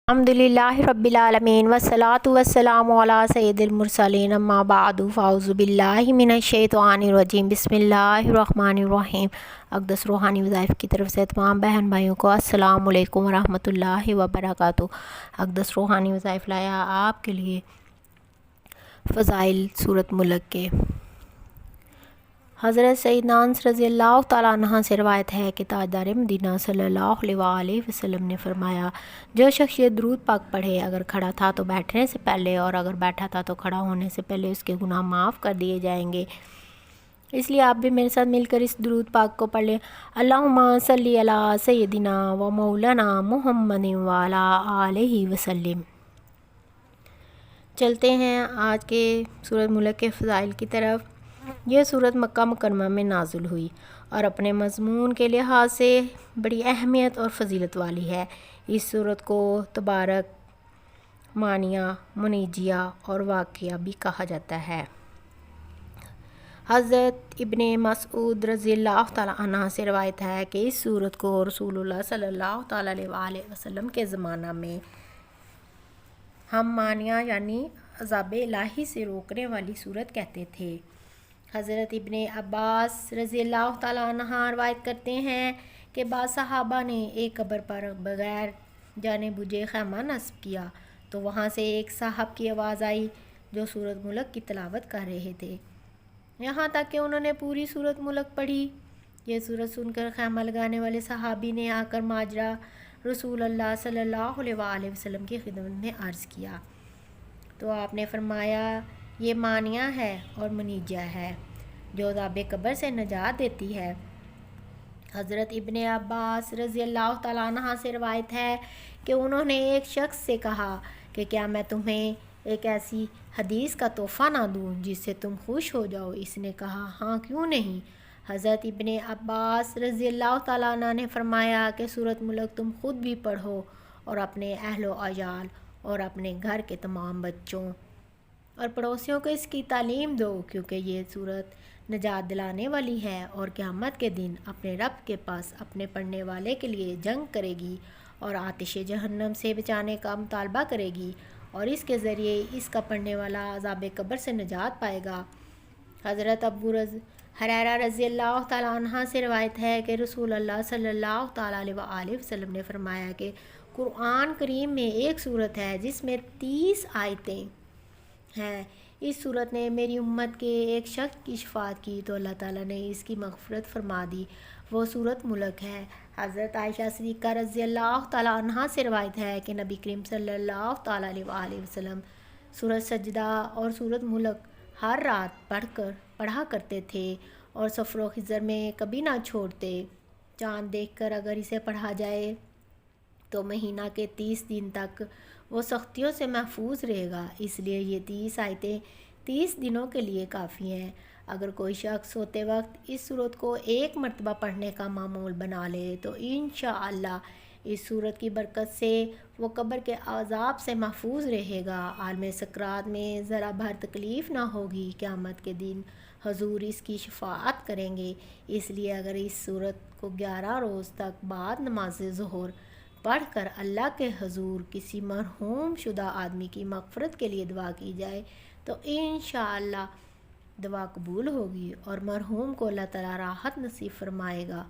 الحمدللہ رب العالمین والصلاۃ والسلام علی سید المرسلین اما بعد فاعوذ باللہ من الشیطان الرجیم بسم اللہ الرحمن الرحیم۔ اقدس روحانی وظائف کی طرف سے تمام بہن بھائیوں کو السلام علیکم ورحمۃ اللہ وبرکاتہ۔ اقدس روحانی وظائف لایا آپ کے لیے فضائل سورۃ ملک کے۔ حضرت سیدنا انس رضی اللہ تعالیٰ عنہ سے روایت ہے کہ تاجدار مدینہ صلی اللہ علیہ وآلہ وسلم نے فرمایا، جو شخص یہ درود پاک پڑھے، اگر کھڑا تھا تو بیٹھنے سے پہلے اور اگر بیٹھا تھا تو کھڑا ہونے سے پہلے اس کے گناہ معاف کر دیے جائیں گے۔ اس لیے آپ بھی میرے ساتھ مل کر اس درود پاک کو پڑھ لیں۔ اللہم صلی علی سیدنا و مولانا محمد وعلی آلہ وسلم۔ چلتے ہیں آج کے سورۃ ملک کے فضائل کی طرف۔ یہ سورت مکہ مکرمہ میں نازل ہوئی اور اپنے مضمون کے لحاظ سے بڑی اہمیت اور فضیلت والی ہے۔ اس سورت کو تبارک، مانیہ، منیجیہ اور واقعہ بھی کہا جاتا ہے۔ حضرت ابن مسعود رضی اللہ تعالیٰ عنہ سے روایت ہے کہ اس سورت کو رسول اللہ صلی اللہ تعالیٰ علیہ وآلہ وسلم کے زمانہ میں ہم مانیہ یعنی عذاب الہی سے روکنے والی سورت کہتے تھے۔ حضرت ابن عباس رضی اللہ تعالیٰ عنہ روایت کرتے ہیں کہ بعض صحابہ نے ایک قبر پر بغیر جانے بوجھے خیمہ نصب کیا تو وہاں سے ایک صاحب کی آواز آئی جو سورۃ ملک کی تلاوت کر رہے تھے، یہاں تک کہ انہوں نے پوری سورۃ ملک پڑھی۔ یہ سورت سن کر خیمہ لگانے والے صحابی نے آ کر ماجرا رسول اللہ صلی اللہ علیہ وآلہ وسلم کی خدمت میں عرض کیا تو آپ نے فرمایا، یہ مانیہ ہے اور منیجیہ ہے جو عذاب قبر سے نجات دیتی ہے۔ حضرت ابن عباس رضی اللہ تعالیٰ عنہ سے روایت ہے کہ انہوں نے ایک شخص سے کہا کہ کیا میں تمہیں ایک ایسی حدیث کا تحفہ نہ دوں جس سے تم خوش ہو جاؤ؟ اس نے کہا، ہاں کیوں نہیں۔ حضرت ابن عباس رضی اللہ تعالیٰ عنہ نے فرمایا کہ سورۃ ملک تم خود بھی پڑھو اور اپنے اہل و عیال اور اپنے گھر کے تمام بچوں اور پڑوسیوں کو اس کی تعلیم دو، کیونکہ یہ سورت نجات دلانے والی ہے اور قیامت کے دن اپنے رب کے پاس اپنے پڑھنے والے کے لیے جنگ کرے گی اور آتش جہنم سے بچانے کا مطالبہ کرے گی، اور اس کے ذریعے اس کا پڑھنے والا عذاب قبر سے نجات پائے گا۔ حضرت ابو ہریرہ رضی اللہ تعالیٰ عنہ سے روایت ہے کہ رسول اللہ صلی اللہ تعالیٰ علیہ وآلہ وسلم نے فرمایا کہ قرآن کریم میں ایک سورت ہے جس میں 30 آیتیں ہیں۔ اس صورت نے میری امت کے ایک شخص کی شفاعت کی تو اللہ تعالیٰ نے اس کی مغفرت فرما دی، وہ سورۃ ملک ہے۔ حضرت عائشہ صدیقہ رضی اللہ تعالیٰ عنہا سے روایت ہے کہ نبی کریم صلی اللہ تعالیٰ علیہ وآلہ وسلم سورۃ سجدہ اور سورۃ ملک ہر رات پڑھا کرتے تھے اور سفر و خضر میں کبھی نہ چھوڑتے۔ چاند دیکھ کر اگر اسے پڑھا جائے تو مہینہ کے 30 دن تک وہ سختیوں سے محفوظ رہے گا، اس لیے یہ 30 آیتیں 30 دنوں کے لیے کافی ہیں۔ اگر کوئی شخص سوتے وقت اس سورت کو ایک مرتبہ پڑھنے کا معمول بنا لے تو انشاءاللہ اس سورت کی برکت سے وہ قبر کے عذاب سے محفوظ رہے گا، عالم سکرات میں ذرا بھر تکلیف نہ ہوگی، قیامت کے دن حضور اس کی شفاعت کریں گے۔ اس لیے اگر اس سورت کو 11 روز تک بعد نماز ظہر پڑھ کر اللہ کے حضور کسی مرحوم شدہ آدمی کی مغفرت کے لیے دعا کی جائے تو انشاءاللہ دعا قبول ہوگی اور مرحوم کو اللہ تعالیٰ راحت نصیب فرمائے گا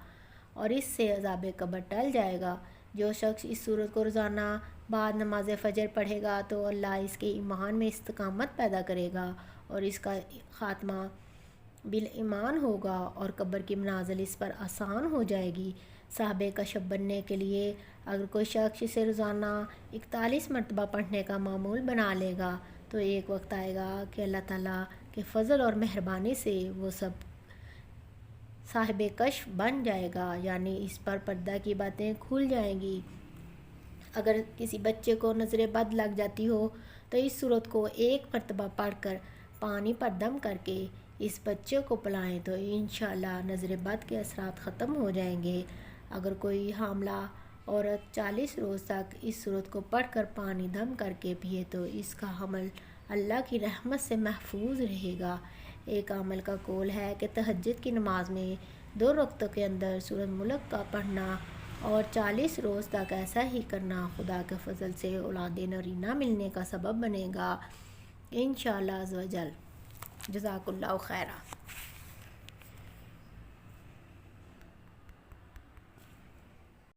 اور اس سے عذاب قبر ٹل جائے گا۔ جو شخص اس سورت کو روزانہ بعد نماز فجر پڑھے گا تو اللہ اس کے ایمان میں استقامت پیدا کرے گا اور اس کا خاتمہ بالایمان ہوگا اور قبر کی منازل اس پر آسان ہو جائے گی۔ صاحب کشف بننے کے لیے اگر کوئی شخص اسے روزانہ 41 مرتبہ پڑھنے کا معمول بنا لے گا تو ایک وقت آئے گا کہ اللہ تعالیٰ کے فضل اور مہربانی سے وہ سب صاحب کشف بن جائے گا، یعنی اس پر پردہ کی باتیں کھل جائیں گی۔ اگر کسی بچے کو نظر بد لگ جاتی ہو تو اس سورت کو ایک مرتبہ پڑھ کر پانی پر دم کر کے اس بچے کو پلائیں تو انشاءاللہ نظر بد کے اثرات ختم ہو جائیں گے۔ اگر کوئی حاملہ عورت 40 روز تک اس سورت کو پڑھ کر پانی دم کر کے پیے تو اس کا حمل اللہ کی رحمت سے محفوظ رہے گا۔ ایک عامل کا قول ہے کہ تہجد کی نماز میں 2 رکعتوں کے اندر سورۃ ملک کا پڑھنا اور 40 روز تک ایسا ہی کرنا خدا کے فضل سے اولاد نرینہ ملنے کا سبب بنے گا انشاءاللہ عز و جل۔ جزاک اللہ خیرہ۔